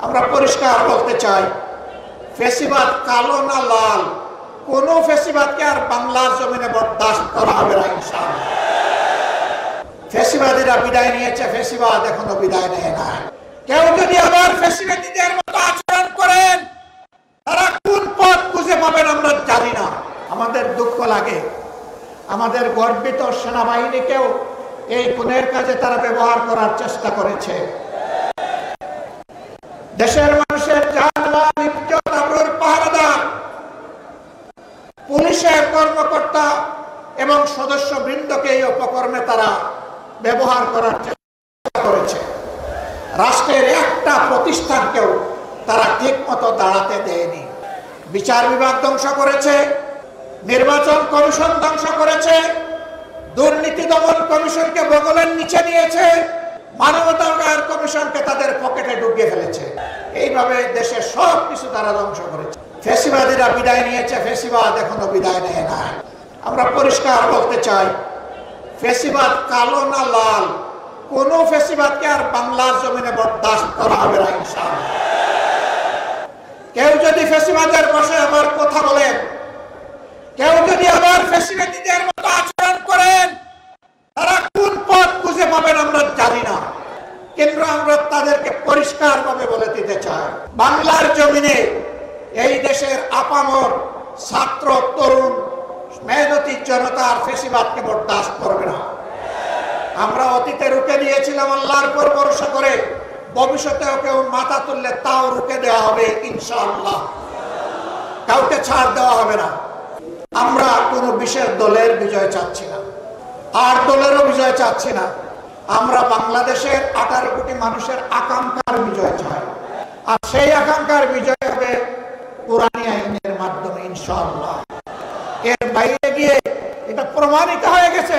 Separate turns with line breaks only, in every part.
আমরা পরিষ্কার বলতে চাই, ফ্যাসিবাদ কালো না লাল, কোন ফ্যাসিবাদকে আর বাংলার জমিনে বরদাস্ত করা হবে না ইনশাআল্লাহ। ফ্যাসিবাদীরা বিদায় নিয়েছে, ফ্যাসিবাদ এখনো বিদায় নেয় না। কেউ যদি আবার ফ্যাসিবাদীদের মতো আচরণ করেন, তারা কোন পথ খুঁজে পাবেন আমরা জানি না। আমাদের দুঃখ লাগে, আমাদের গর্বিত সেনাবাহিনীকেও এই খুনের কাজে তারা ব্যবহার করার চেষ্টা করেছে। দেশের মানুষের জান-মাল, ইজ্জত, আবরুর পাহারাদার পুলিশের কর্মকর্তা এবং সদস্যবৃন্দকে এই অপকর্মে তারা ব্যবহার করার চেষ্টা করেছে। রাষ্ট্রের একটা প্রতিষ্ঠানকেও তারা ঠিক মতো দাঁড়াতে দেয়নি। বিচার বিভাগ ধ্বংস করেছে, নির্বাচন কমিশন ধ্বংস করেছে, দুর্নীতি দমন কমিশনকে বগলের নিচে নিয়েছে, মানবাধিকার কমিশনকে তাদের পকেটে ঢুকিয়ে ফেলেছে। এইভাবে দেশের সব কিছু তারা ধ্বংস করেছে। ফ্যাসিবাদীরা বিদায় নিয়েছে, ফ্যাসিবাদ এখনো বিদায় নেয় না। আমরা পরিষ্কার বলতে চাই, ফ্যাসিবাদ কালো না লাল, কোন ফ্যাসিবাদকে আর বাংলার জমিনে বরদাস্ত করা হবে না ইনশাআল্লাহ। কেউ যদি ফ্যাসিবাদের বসে আবার কথা বলেন, কেউ যদি আবার ফ্যাসিবাদীদের মতো আচরণ করেন, তারা কোন পথ খুঁজে পাবেন আমরা জানি না। কিন্তু আমরা তাদেরকে পরিষ্কার ভাবে বলে দিতে চাই, বাংলার জমিনে এই দেশের আপামর ছাত্র, তরুণ, মেহনতি জনতার ফ্যাসিবাদকে বরদাস্ত করবে না। আমরা অতীতে রুখে দিয়েছিলাম আল্লাহর উপর ভরসা করে, ভবিষ্যতেও কেউ মাথা তুললে তাও রুখে দেওয়া হবে ইনশাআল্লাহ। কাউকে ছাড় দেওয়া হবে না। আমরা কোনো বিশেষ দলের বিজয় চাচ্ছি না, আর দলেরও বিজয় চাচ্ছি না। আমরা বাংলাদেশের 18 কোটি মানুষের আকাঙ্ক্ষার বিজয় চাই, আর সেই আকাঙ্ক্ষার বিজয় হবে কোরআনী আইনের মাধ্যমে ইনশাআল্লাহ। এর বাইরে গিয়ে এটা প্রমাণিত হয়ে গেছে,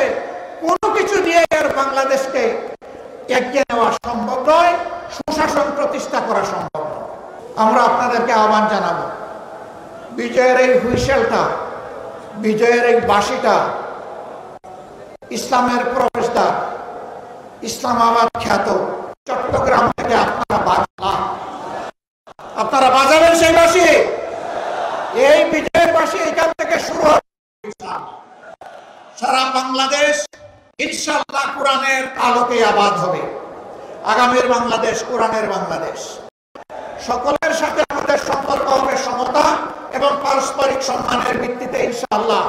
কোনো কিছু দিয়ে আর বাংলাদেশকে এগিয়ে নেওয়া সম্ভব নয়, সুশাসন প্রতিষ্ঠা করা সম্ভব নয়। আমরা আপনাদেরকে আহ্বান জানাবো, বিজয়ের এই হুইসেলটা, বিজয়ের এই বাঁশিটা ইসলামের প্রবেশদ্বার, ইসলামাবাদ খ্যাত চট্টগ্রাম থেকে আপনারা বাজাবেন সেই বাঁশি। এই বিজয়ের বাঁশি এখান থেকে শুরু হবে। সারা বাংলাদেশ ইনশাআল্লাহ কোরআনের আলোকে আবাদ হবে। আগামীর বাংলাদেশ কোরআনের বাংলাদেশ। সকলের সাথে আমাদের সম্পর্ক হবে সমতা এবং পারস্পরিক সম্মানের ভিত্তিতে ইনশাআল্লাহ।